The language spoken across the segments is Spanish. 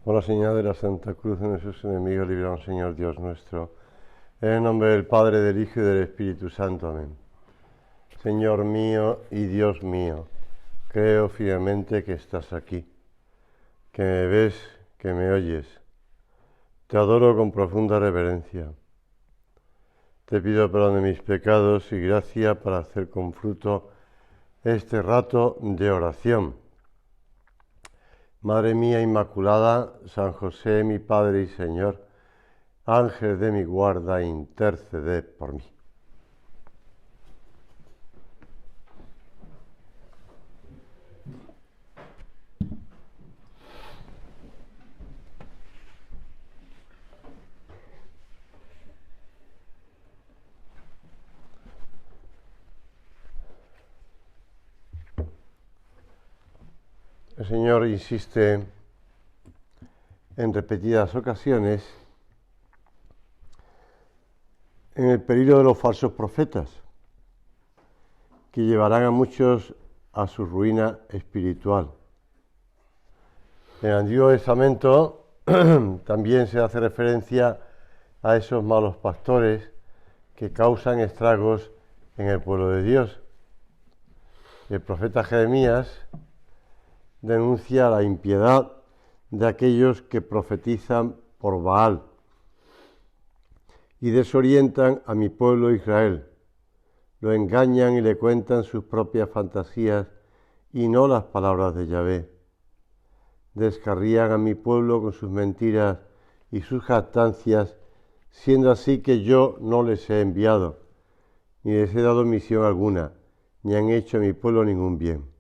Por la señal de la Santa Cruz de nuestros enemigos, líbranos, Señor Dios nuestro. En el nombre del Padre, del Hijo y del Espíritu Santo. Amén. Señor mío y Dios mío, creo fielmente que estás aquí, que me ves, que me oyes. Te adoro con profunda reverencia. Te pido perdón de mis pecados y gracia para hacer con fruto este rato de oración. Madre mía Inmaculada, San José, mi Padre y Señor, Ángel de mi guarda, interceded por mí. El Señor insiste en repetidas ocasiones en el peligro de los falsos profetas, que llevarán a muchos a su ruina espiritual. En el Antiguo Testamento también se hace referencia a esos malos pastores que causan estragos en el pueblo de Dios. El profeta Jeremías denuncia la impiedad de aquellos que profetizan por Baal y desorientan a mi pueblo Israel. Lo engañan y le cuentan sus propias fantasías y no las palabras de Yahvé. Descarrían a mi pueblo con sus mentiras y sus jactancias, siendo así que yo no les he enviado, ni les he dado misión alguna, ni han hecho a mi pueblo ningún bien.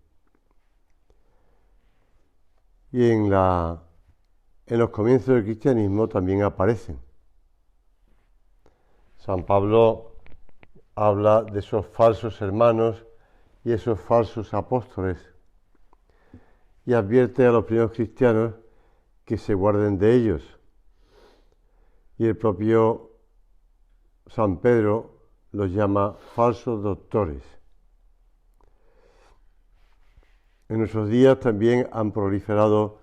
Y en los comienzos del cristianismo también aparecen. San Pablo habla de esos falsos hermanos y esos falsos apóstoles y advierte a los primeros cristianos que se guarden de ellos. Y el propio San Pedro los llama falsos doctores. En nuestros días también han proliferado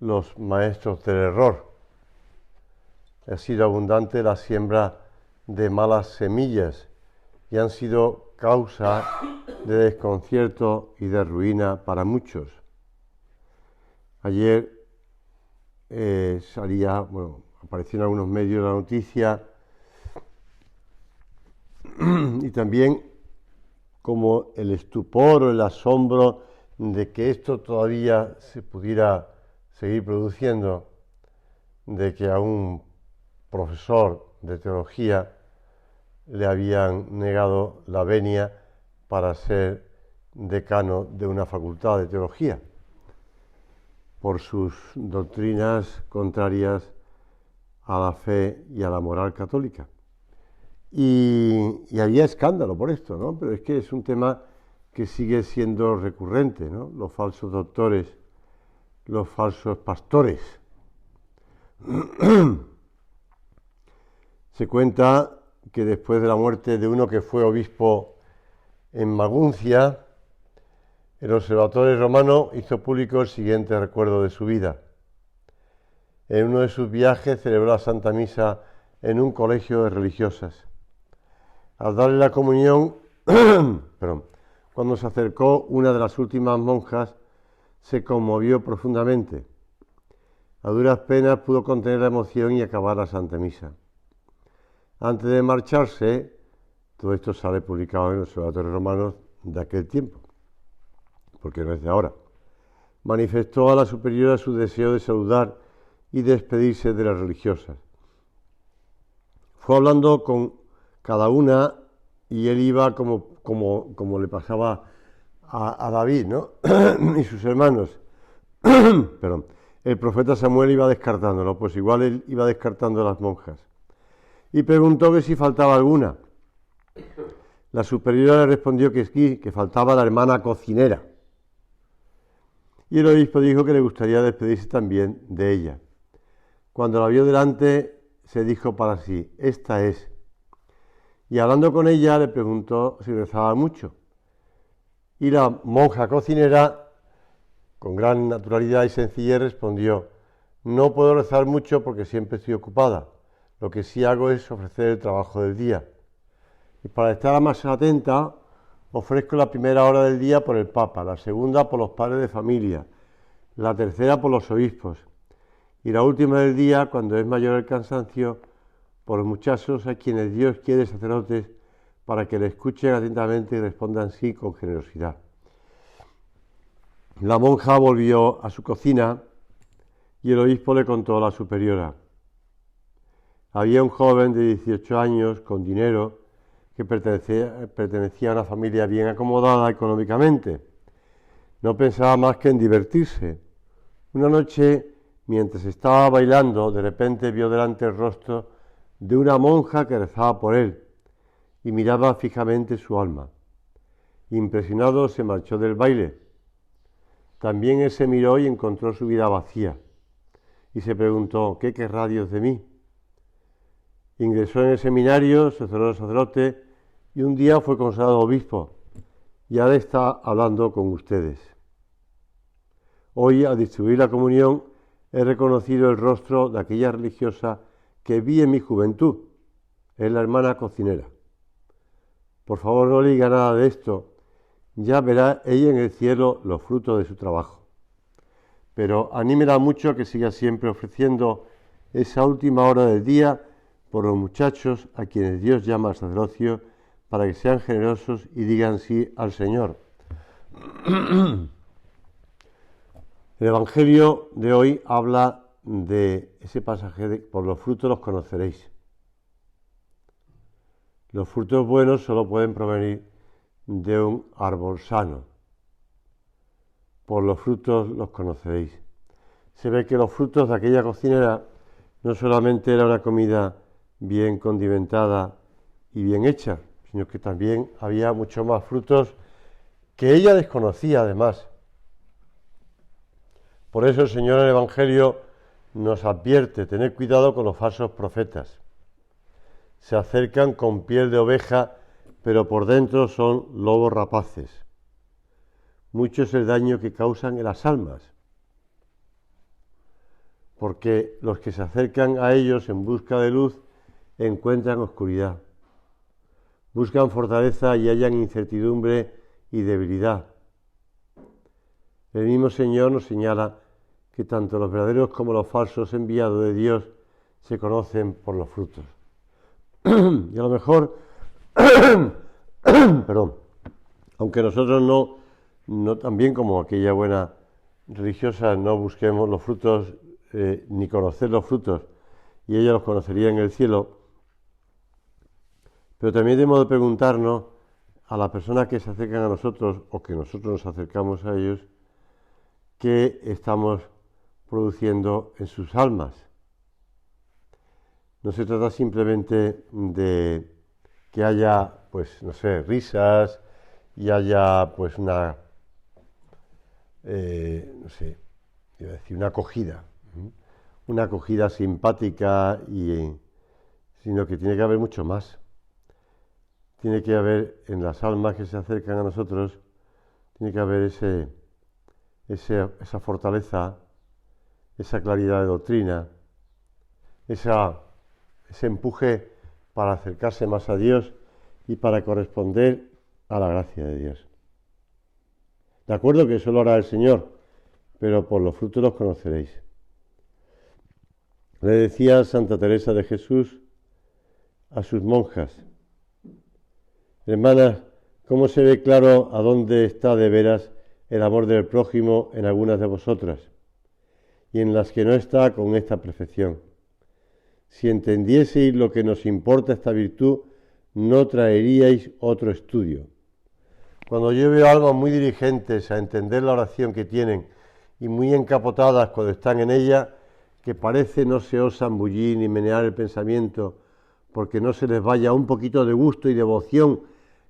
los maestros del error. Ha sido abundante la siembra de malas semillas y han sido causa de desconcierto y de ruina para muchos. Ayer apareció en algunos medios la noticia y también como el estupor o el asombro de que esto todavía se pudiera seguir produciendo, de que a un profesor de teología le habían negado la venia para ser decano de una facultad de teología por sus doctrinas contrarias a la fe y a la moral católica. Y había escándalo por esto, ¿no? Pero es que es un tema que sigue siendo recurrente, ¿no? Los falsos doctores, los falsos pastores. Se cuenta que después de la muerte de uno que fue obispo en Maguncia, el Observatorio Romano hizo público el siguiente recuerdo de su vida. En uno de sus viajes celebró la Santa Misa en un colegio de religiosas. Al darle la comunión, cuando se acercó una de las últimas monjas, se conmovió profundamente. A duras penas pudo contener la emoción y acabar la Santa Misa. Antes de marcharse, todo esto sale publicado en los Observatorios Romanos de aquel tiempo, porque no es de ahora, manifestó a la superiora su deseo de saludar y despedirse de las religiosas. Fue hablando con cada una y él iba como le pasaba a David, ¿no? y sus hermanos. Perdón. El profeta Samuel iba descartándolo, pues igual él iba descartando a las monjas. Y preguntó que si faltaba alguna. La superiora le respondió que sí, que faltaba la hermana cocinera. Y el obispo dijo que le gustaría despedirse también de ella. Cuando la vio delante, se dijo para sí, esta es. Y hablando con ella, le preguntó si rezaba mucho. Y la monja cocinera, con gran naturalidad y sencillez, respondió, No puedo rezar mucho porque siempre estoy ocupada. Lo que sí hago es ofrecer el trabajo del día. Y para estar más atenta, ofrezco la primera hora del día por el Papa, la segunda por los padres de familia, la tercera por los obispos y la última del día, cuando es mayor el cansancio, por los muchachos a quienes Dios quiere sacerdotes para que le escuchen atentamente y respondan sí con generosidad. La monja volvió a su cocina y el obispo le contó a la superiora. Había un joven de 18 años con dinero que pertenecía a una familia bien acomodada económicamente. No pensaba más que en divertirse. Una noche, mientras estaba bailando, de repente vio delante el rostro de una monja que rezaba por él y miraba fijamente su alma. Impresionado se marchó del baile. También él se miró y encontró su vida vacía y se preguntó, ¿qué querrá Dios de mí? Ingresó en el seminario, se cerró el sacerdote y un día fue consagrado obispo y ahora está hablando con ustedes. Hoy, al distribuir la comunión, he reconocido el rostro de aquella religiosa que vi en mi juventud. Es la hermana cocinera. Por favor, no le diga nada de esto. Ya verá ella en el cielo los frutos de su trabajo. Pero anímela mucho a que siga siempre ofreciendo esa última hora del día por los muchachos a quienes Dios llama al sacerdocio para que sean generosos y digan sí al Señor. El Evangelio de hoy habla de ese pasaje de por los frutos los conoceréis. Los frutos buenos solo pueden provenir de un árbol sano. Por los frutos los conoceréis. Se ve que los frutos de aquella cocinera no solamente era una comida bien condimentada y bien hecha, sino que también había muchos más frutos que ella desconocía además. Por eso el Señor en el Evangelio nos advierte, tened cuidado con los falsos profetas. Se acercan con piel de oveja, pero por dentro son lobos rapaces. Mucho es el daño que causan en las almas, porque los que se acercan a ellos en busca de luz encuentran oscuridad. Buscan fortaleza y hallan incertidumbre y debilidad. El mismo Señor nos señala que tanto los verdaderos como los falsos enviados de Dios se conocen por los frutos. Y a lo mejor, perdón, aunque nosotros no también como aquella buena religiosa no busquemos los frutos ni conocer los frutos, y ella los conocería en el cielo, pero también debemos de preguntarnos a las personas que se acercan a nosotros o que nosotros nos acercamos a ellos, qué estamos produciendo en sus almas. No se trata simplemente de que haya, pues, no sé, risas y haya, pues, una, no sé, iba a decir, una acogida simpática, sino que tiene que haber mucho más. Tiene que haber en las almas que se acercan a nosotros, tiene que haber esa fortaleza, esa claridad de doctrina, ese empuje para acercarse más a Dios y para corresponder a la gracia de Dios. De acuerdo que eso lo hará el Señor, pero por los frutos los conoceréis. Le decía Santa Teresa de Jesús a sus monjas: hermanas, ¿cómo se ve claro a dónde está de veras el amor del prójimo en algunas de vosotras y en las que no está con esta perfección? Si entendieseis lo que nos importa esta virtud, no traeríais otro estudio. Cuando yo veo almas muy dirigentes a entender la oración que tienen y muy encapotadas cuando están en ella, que parece no se osan bullir ni menear el pensamiento porque no se les vaya un poquito de gusto y devoción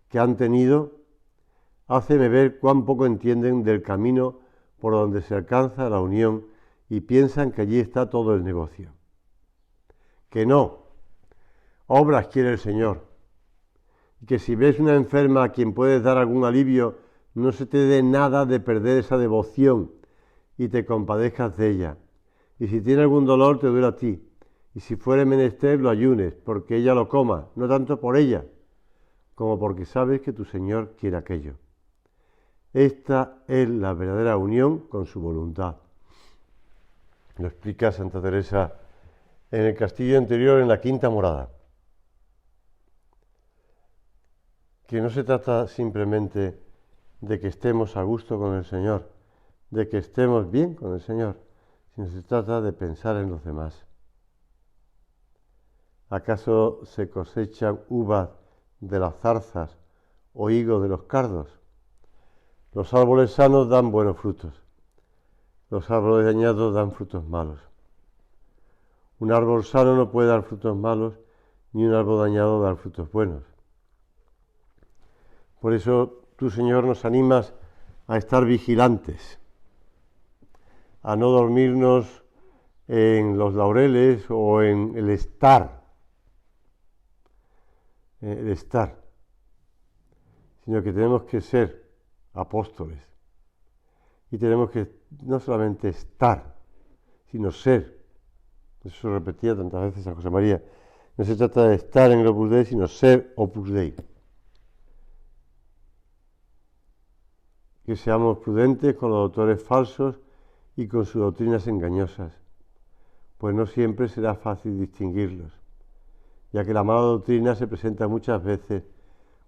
que han tenido, háceme ver cuán poco entienden del camino por donde se alcanza la unión y piensan que allí está todo el negocio. Que no, obras quiere el Señor, y que si ves una enferma a quien puedes dar algún alivio, no se te dé nada de perder esa devoción y te compadezcas de ella, Y si tiene algún dolor, te duele a ti. Y si fuere menester, lo ayunes, porque ella lo coma, no tanto por ella, como porque sabes que tu Señor quiere aquello. Esta es la verdadera unión con su voluntad. Lo explica Santa Teresa en el castillo interior, en la Quinta Morada. Que no se trata simplemente de que estemos a gusto con el Señor, de que estemos bien con el Señor, sino se trata de pensar en los demás. ¿Acaso se cosechan uvas de las zarzas o higos de los cardos? Los árboles sanos dan buenos frutos, los árboles dañados dan frutos malos. Un árbol sano no puede dar frutos malos, ni un árbol dañado dar frutos buenos. Por eso tú, Señor, nos animas a estar vigilantes, a no dormirnos en los laureles o en el estar, sino que tenemos que ser apóstoles y tenemos que no solamente estar, sino ser. Eso repetía tantas veces San José María. No se trata de estar en el Opus Dei, sino ser Opus Dei. Que seamos prudentes con los doctores falsos y con sus doctrinas engañosas, pues no siempre será fácil distinguirlos, ya que la mala doctrina se presenta muchas veces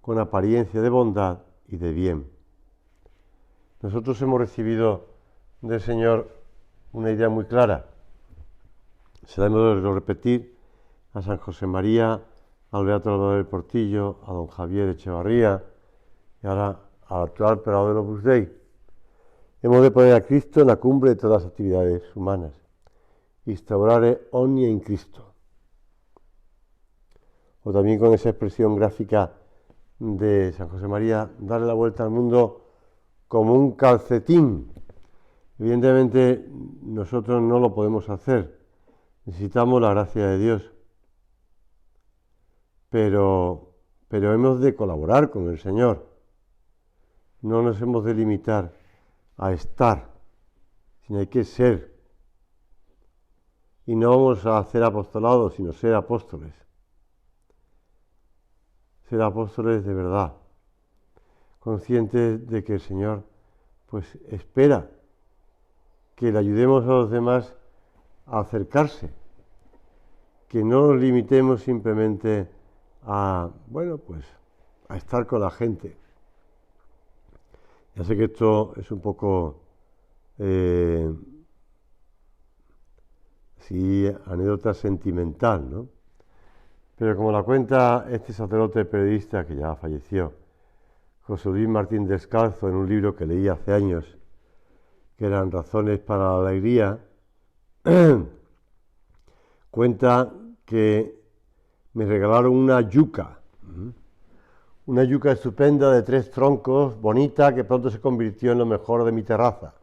con apariencia de bondad y de bien. Nosotros hemos recibido del Señor una idea muy clara. Se la hemos de repetir a San José María, al Beato Álvaro del Portillo, a don Javier Echevarría y ahora al actual operador del Opus Dei. Hemos de poner a Cristo en la cumbre de todas las actividades humanas. Instaurare omnia in Cristo. O también con esa expresión gráfica de San José María, darle la vuelta al mundo como un calcetín. Evidentemente nosotros no lo podemos hacer, necesitamos la gracia de Dios, pero hemos de colaborar con el Señor, no nos hemos de limitar a estar, sino hay que ser, y no vamos a hacer apostolado, sino ser apóstoles de verdad, conscientes de que el Señor pues espera que le ayudemos a los demás a acercarse, que no nos limitemos simplemente a, a estar con la gente. Ya sé que esto es un poco anécdota sentimental, ¿no? Pero como la cuenta este sacerdote periodista que ya falleció, José Luis Martín Descalzo, en un libro que leí hace años, que eran Razones para la Alegría, cuenta que me regalaron una yuca estupenda de 3 troncos, bonita, que pronto se convirtió en lo mejor de mi terraza.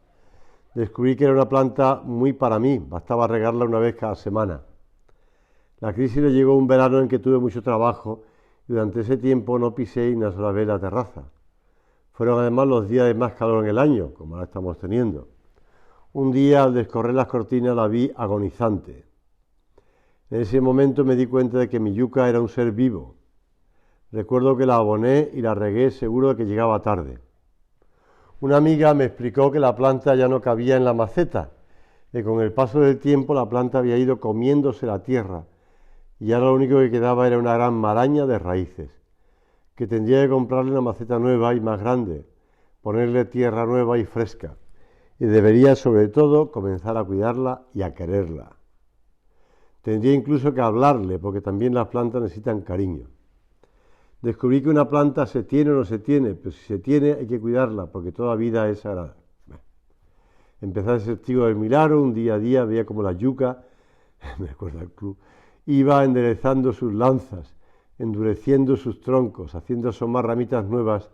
Descubrí que era una planta muy para mí, bastaba regarla una vez cada semana. La crisis le llegó un verano en que tuve mucho trabajo y durante ese tiempo no pisé ni una sola vez la terraza. Fueron además los días de más calor en el año, como ahora estamos teniendo. Un día, al descorrer las cortinas, la vi agonizante. En ese momento me di cuenta de que mi yuca era un ser vivo. Recuerdo que la aboné y la regué seguro de que llegaba tarde. Una amiga me explicó que la planta ya no cabía en la maceta, que con el paso del tiempo la planta había ido comiéndose la tierra y ahora lo único que quedaba era una gran maraña de raíces, que tendría que comprarle una maceta nueva y más grande, ponerle tierra nueva y fresca, y debería sobre todo comenzar a cuidarla y a quererla. Tendría incluso que hablarle, porque también las plantas necesitan cariño. Descubrí que una planta se tiene o no se tiene, pero si se tiene hay que cuidarla, porque toda vida es sagrada. Empecé a ser testigo del milagro, un día a día veía como la yuca, me acuerdo del club, iba enderezando sus lanzas, endureciendo sus troncos, haciendo asomar ramitas nuevas,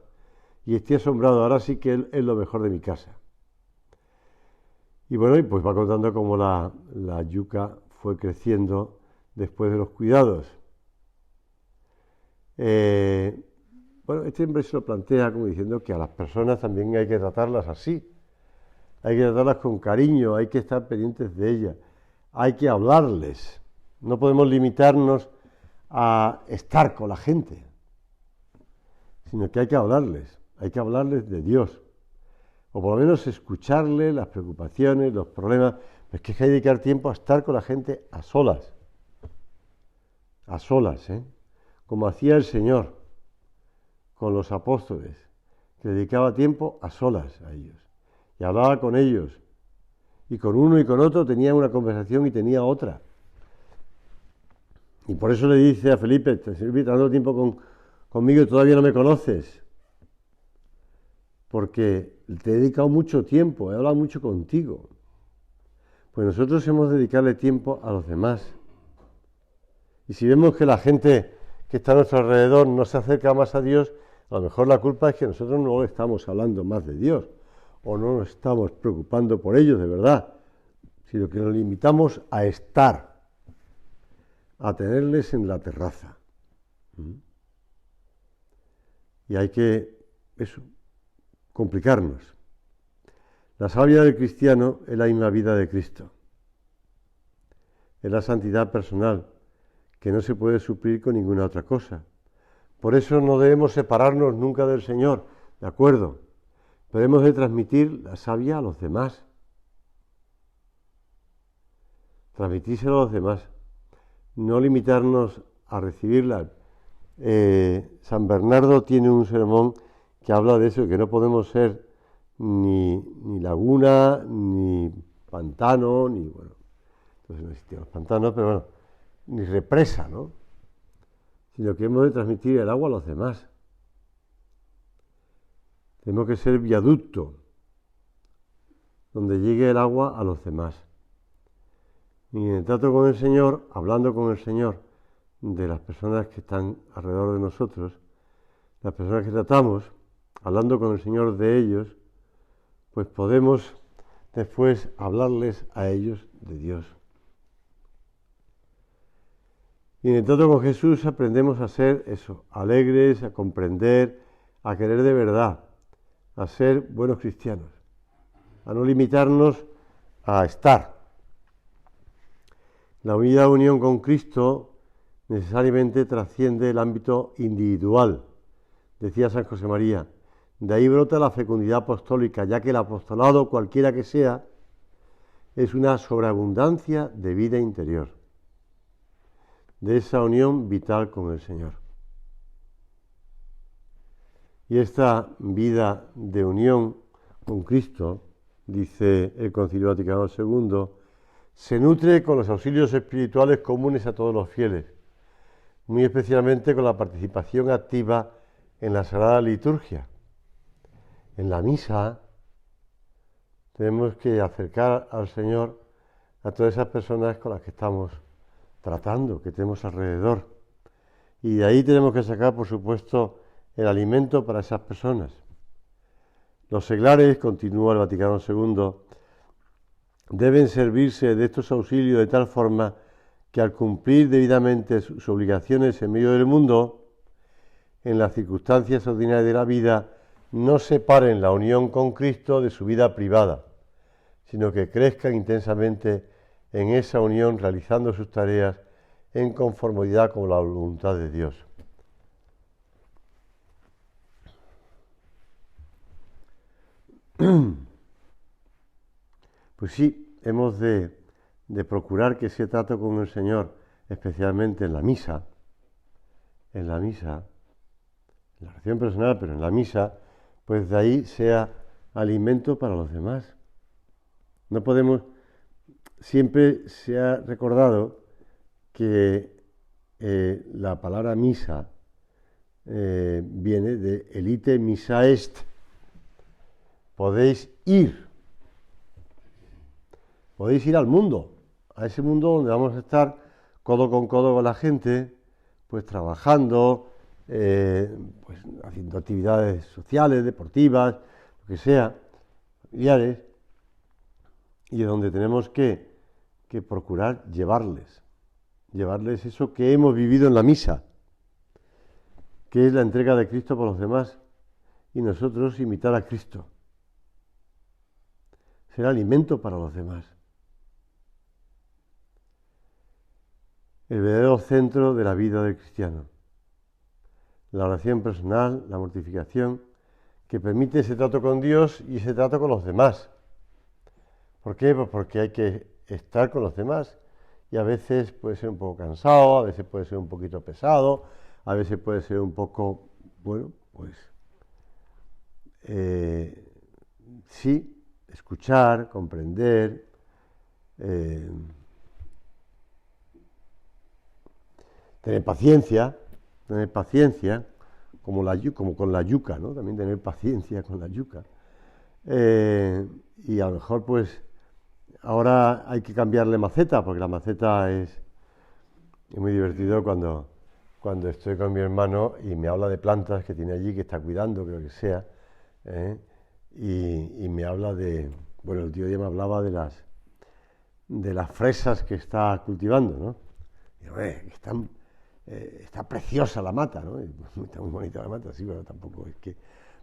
y estoy asombrado, ahora sí que es lo mejor de mi casa. Y bueno, y pues va contando cómo la yuca fue creciendo después de los cuidados. Este hombre se lo plantea como diciendo que a las personas también hay que tratarlas así, hay que tratarlas con cariño, hay que estar pendientes de ellas, hay que hablarles. No podemos limitarnos a estar con la gente, sino que hay que hablarles de Dios, o por lo menos escucharles las preocupaciones, los problemas. Es que hay que dedicar tiempo a estar con la gente a solas, como hacía el Señor con los apóstoles, que dedicaba tiempo a solas a ellos, y hablaba con ellos, y con uno y con otro tenía una conversación y tenía otra. Y por eso le dice a Felipe, Felipe, tanto tiempo conmigo y todavía no me conoces, porque te he dedicado mucho tiempo, he hablado mucho contigo. Pues nosotros hemos de dedicarle tiempo a los demás. Y si vemos que la gente que está a nuestro alrededor no se acerca más a Dios, a lo mejor la culpa es que nosotros no le estamos hablando más de Dios, o no nos estamos preocupando por ellos de verdad, sino que nos limitamos a estar, a tenerles en la terraza. Y hay que, complicarnos. La salvación del cristiano es la misma vida de Cristo. Es la santidad personal, que no se puede suplir con ninguna otra cosa. Por eso no debemos separarnos nunca del Señor, ¿de acuerdo? Pero hemos de transmitir la savia a los demás. Transmitírselo a los demás. No limitarnos a recibirla. San Bernardo tiene un sermón que habla de eso, que no podemos ser ni laguna, ni pantano, ni, bueno, entonces no existían los pantanos, pero bueno, ni represa, ¿no? Sino que hemos de transmitir el agua a los demás. Tenemos que ser viaducto, donde llegue el agua a los demás. Y en el trato con el Señor, hablando con el Señor de las personas que están alrededor de nosotros, las personas que tratamos, hablando con el Señor de ellos, pues podemos después hablarles a ellos de Dios. Y en el trato con Jesús aprendemos a ser alegres, a comprender, a querer de verdad, a ser buenos cristianos, a no limitarnos a estar. La unida unión con Cristo necesariamente trasciende el ámbito individual, decía San José María. De ahí brota la fecundidad apostólica, ya que el apostolado, cualquiera que sea, es una sobreabundancia de vida interior, de esa unión vital con el Señor. Y esta vida de unión con Cristo, dice el Concilio Vaticano II, se nutre con los auxilios espirituales comunes a todos los fieles, muy especialmente con la participación activa en la Sagrada Liturgia. En la misa tenemos que acercar al Señor a todas esas personas con las que estamos tratando, que tenemos alrededor. Y de ahí tenemos que sacar, por supuesto, el alimento para esas personas. Los seglares, continúa el Vaticano II, deben servirse de estos auxilios de tal forma que al cumplir debidamente sus obligaciones en medio del mundo, en las circunstancias ordinarias de la vida, no separen la unión con Cristo de su vida privada, sino que crezcan intensamente en esa unión realizando sus tareas en conformidad con la voluntad de Dios. Pues sí, hemos de procurar que ese trato con el Señor, especialmente en la misa, en la oración personal, pero en la misa, pues de ahí sea alimento para los demás. No podemos, siempre se ha recordado que la palabra misa viene de elite missa est, podéis ir al mundo, a ese mundo donde vamos a estar codo con la gente, pues trabajando, pues haciendo actividades sociales, deportivas, lo que sea, familiares, y donde tenemos que procurar llevarles eso que hemos vivido en la misa, que es la entrega de Cristo por los demás, y nosotros imitar a Cristo, ser alimento para los demás. el verdadero centro de la vida del cristiano. La oración personal, la mortificación, que permite ese trato con Dios y ese trato con los demás. ¿Por qué? Pues porque hay que estar con los demás y a veces puede ser un poco cansado, a veces puede ser un poquito pesado, a veces puede ser un poco, bueno, pues sí, escuchar, comprender, tener paciencia, como con la yuca, ¿no? También tener paciencia con la yuca. Y a lo mejor pues ahora hay que cambiarle maceta, porque la maceta es muy divertido cuando estoy con mi hermano y me habla de plantas que tiene allí, que está cuidando, creo que sea, y me habla bueno, el otro día me hablaba de las fresas que está cultivando, ¿no? Y digo, está preciosa la mata, ¿no? Está muy bonita la mata, sí, pero tampoco es que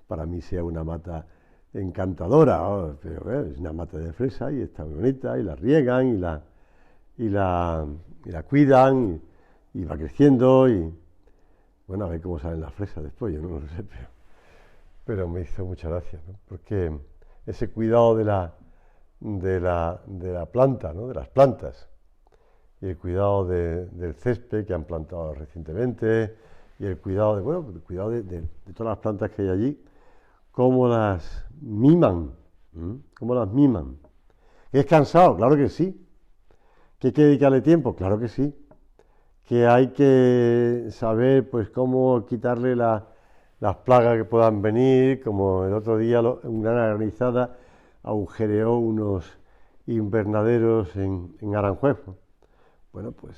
para mí sea una mata encantadora, ¿no? Pero es una mata de fresa y está muy bonita, y la riegan y la cuidan y va creciendo y bueno, a ver cómo salen las fresas después, yo no lo sé, pero me hizo mucha gracia, ¿no? Porque ese cuidado de la planta, ¿no? De las plantas, y el cuidado del césped que han plantado recientemente, y el cuidado de todas las plantas que hay allí, cómo las miman, cómo las miman. ¿Es cansado? Claro que sí. ¿Que hay que dedicarle tiempo? Claro que sí. Que hay que saber pues cómo quitarle las plagas que puedan venir, como el otro día una granizada agujereó unos invernaderos en Aranjuez. Bueno, pues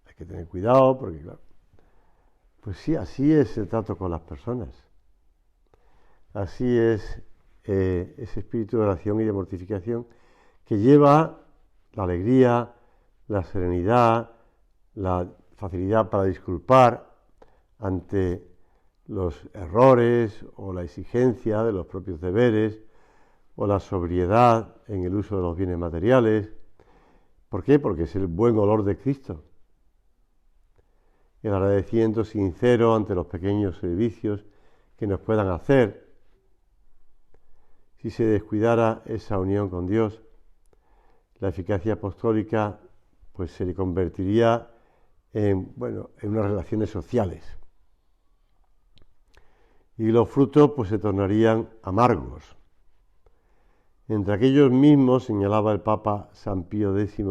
hay que tener cuidado porque, claro, pues sí, así es el trato con las personas. Así es ese espíritu de oración y de mortificación que lleva la alegría, la serenidad, la facilidad para disculpar ante los errores o la exigencia de los propios deberes o la sobriedad en el uso de los bienes materiales. ¿Por qué? Porque es el buen olor de Cristo. El agradecimiento sincero ante los pequeños servicios que nos puedan hacer. Si se descuidara esa unión con Dios, la eficacia apostólica pues se le convertiría en unas relaciones sociales. Y los frutos pues se tornarían amargos. Entre aquellos mismos, señalaba el Papa San Pío X,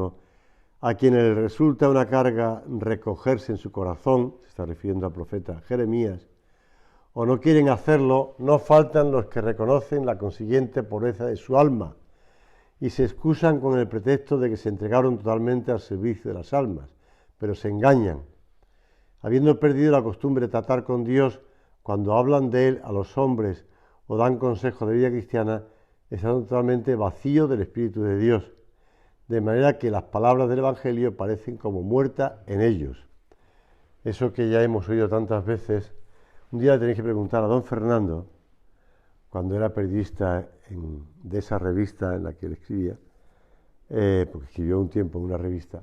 a quienes les resulta una carga recogerse en su corazón, se está refiriendo al profeta Jeremías, o no quieren hacerlo, no faltan los que reconocen la consiguiente pobreza de su alma y se excusan con el pretexto de que se entregaron totalmente al servicio de las almas, pero se engañan. Habiendo perdido la costumbre de tratar con Dios cuando hablan de Él a los hombres o dan consejos de vida cristiana, están totalmente vacíos del Espíritu de Dios, de manera que las palabras del Evangelio parecen como muertas en ellos. Eso que ya hemos oído tantas veces. Un día le tenéis que preguntar a don Fernando, cuando era periodista de esa revista en la que él escribía, porque escribió un tiempo en una revista,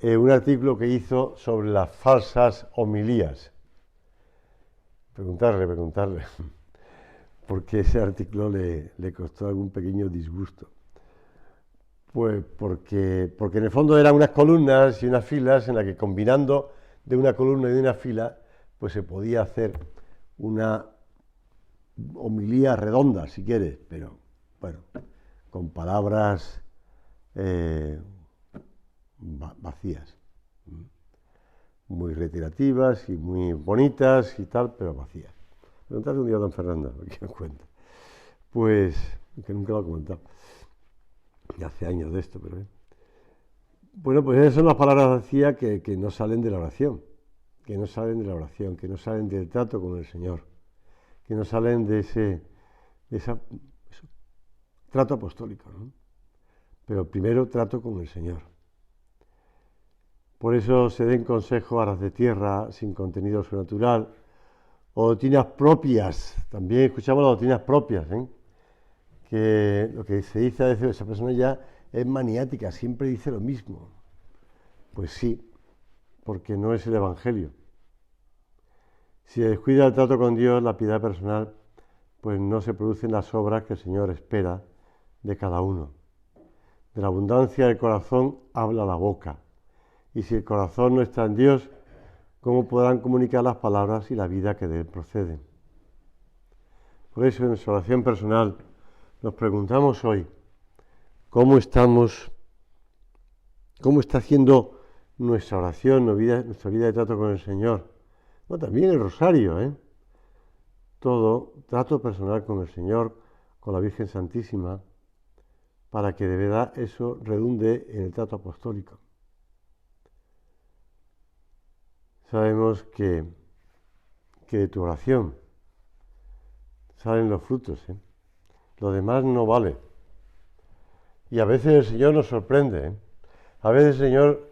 un artículo que hizo sobre las falsas homilías. Preguntarle, porque ese artículo le costó algún pequeño disgusto. Pues porque en el fondo eran unas columnas y unas filas en las que combinando de una columna y de una fila, pues se podía hacer una homilía redonda, si quieres, pero bueno, con palabras vacías, muy reiterativas y muy bonitas y tal, pero vacías. Preguntarle un día a don Fernando, a ver qué me cuenta. Pues, que nunca lo he comentado, ya hace años de esto, pero bueno, pues esas son las palabras vacías que no salen de la oración, que no salen del trato con el Señor, que no salen de ese trato apostólico, ¿no? Pero primero trato con el Señor. Por eso se den consejos a las de tierra sin contenido sobrenatural, o doctrinas propias. También escuchamos las doctrinas propias, que lo que se dice a veces, esa persona ya es maniática, siempre dice lo mismo. Pues sí, porque no es el Evangelio. Si se descuida el trato con Dios, la piedad personal, pues no se producen las obras que el Señor espera de cada uno. De la abundancia del corazón habla la boca. Y si el corazón no está en Dios, ¿cómo podrán comunicar las palabras y la vida que de él proceden? Por eso en nuestra oración personal nos preguntamos hoy, ¿cómo está haciendo nuestra oración, nuestra vida de trato con el Señor? Bueno, también el rosario, todo trato personal con el Señor, con la Virgen Santísima, para que de verdad eso redunde en el trato apostólico. Sabemos que de tu oración salen los frutos, Lo demás no vale. Y a veces el Señor nos sorprende, A veces el Señor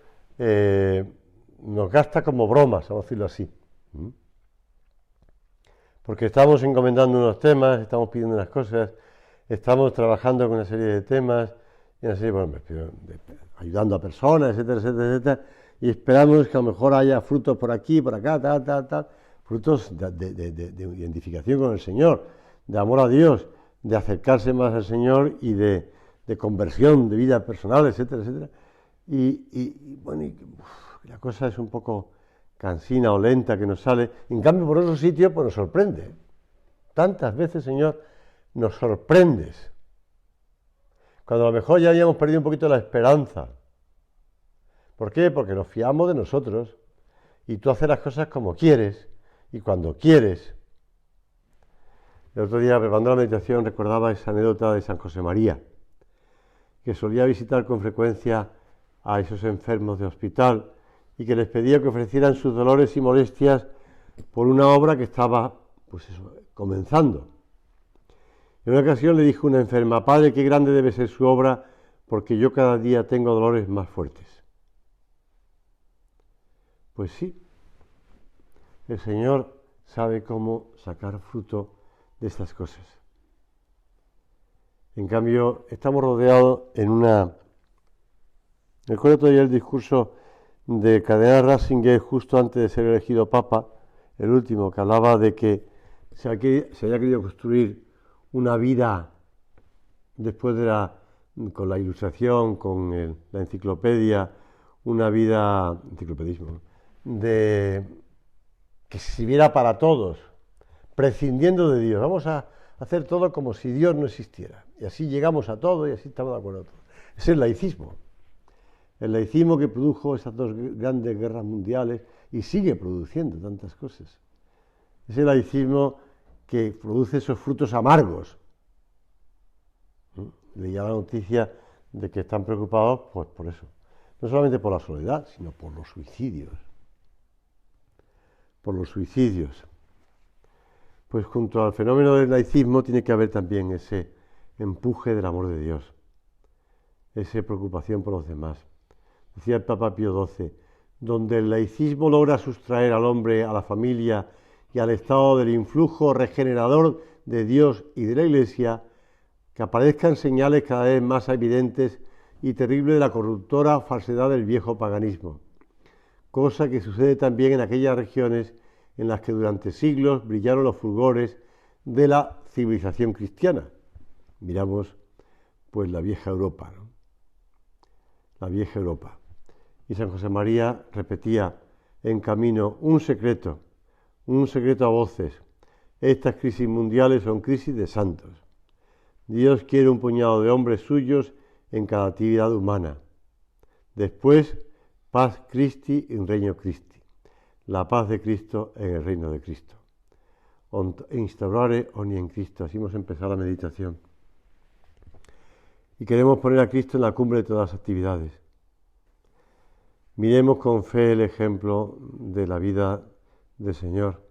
nos gasta como bromas, vamos a decirlo así. Porque estamos encomendando unos temas, estamos pidiendo unas cosas, estamos trabajando con una serie de temas, ayudando a personas, etcétera, etcétera, etcétera, y esperamos que a lo mejor haya frutos por aquí, por acá, tal, frutos de identificación con el Señor, de amor a Dios, de acercarse más al Señor y de conversión, de vida personal, etcétera, etcétera. La cosa es un poco cansina o lenta que nos sale. En cambio, por otro sitio, pues nos sorprende. Tantas veces, Señor, nos sorprendes. Cuando a lo mejor ya habíamos perdido un poquito la esperanza. ¿Por qué? Porque nos fiamos de nosotros y tú haces las cosas como quieres y cuando quieres. El otro día, preparando la meditación, recordaba esa anécdota de San José María, que solía visitar con frecuencia a esos enfermos de hospital y que les pedía que ofrecieran sus dolores y molestias por una obra que estaba, comenzando. En una ocasión le dijo una enferma: Padre, qué grande debe ser su obra, porque yo cada día tengo dolores más fuertes. Pues sí, el Señor sabe cómo sacar fruto de estas cosas. En cambio, estamos rodeados Recuerdo todavía el discurso de Cardenal Ratzinger justo antes de ser elegido Papa, el último, que hablaba de que se había querido construir una vida después con la Ilustración, con la enciclopedia, una vida, enciclopedismo, que sirviera para todos, prescindiendo de Dios. Vamos a hacer todo como si Dios no existiera. Y así llegamos a todo y así estamos de acuerdo a todo. Es el laicismo. El laicismo que produjo esas dos grandes guerras mundiales y sigue produciendo tantas cosas. Es el laicismo que produce esos frutos amargos. Leía la noticia de que están preocupados pues por eso. No solamente por la soledad, sino por los suicidios. Por los suicidios. Pues junto al fenómeno del laicismo tiene que haber también ese empuje del amor de Dios, esa preocupación por los demás. Decía el Papa Pío XII, donde el laicismo logra sustraer al hombre, a la familia y al estado del influjo regenerador de Dios y de la Iglesia, que aparezcan señales cada vez más evidentes y terribles de la corruptora falsedad del viejo paganismo, cosa que sucede también en aquellas regiones en las que durante siglos brillaron los fulgores de la civilización cristiana. Miramos pues la vieja Europa, ¿no? La vieja Europa. Y San José María repetía en camino un secreto a voces: estas crisis mundiales son crisis de santos. Dios quiere un puñado de hombres suyos en cada actividad humana. Después, paz Christi in regno Christi, la paz de Cristo en el reino de Cristo. Instaurare omnia in Cristo. Así hemos empezado la meditación. Y queremos poner a Cristo en la cumbre de todas las actividades. Miremos con fe el ejemplo de la vida del Señor,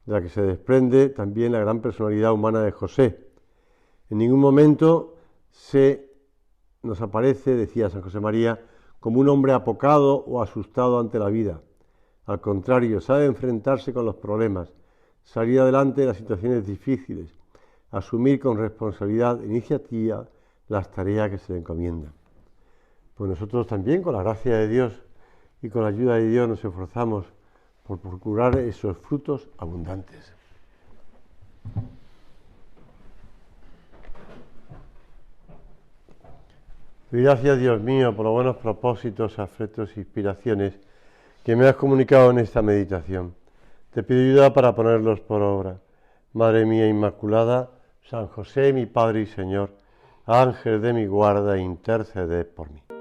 de la que se desprende también la gran personalidad humana de José. En ningún momento nos aparece, decía San José María, como un hombre apocado o asustado ante la vida. Al contrario, sabe enfrentarse con los problemas, salir adelante de las situaciones difíciles, asumir con responsabilidad e iniciativa las tareas que se le encomiendan. Pues nosotros también, con la gracia de Dios, y con la ayuda de Dios nos esforzamos por procurar esos frutos abundantes. Y gracias, Dios mío, por los buenos propósitos, afectos e inspiraciones que me has comunicado en esta meditación. Te pido ayuda para ponerlos por obra. Madre mía Inmaculada, San José, mi Padre y Señor, Ángel de mi guarda, interceded por mí.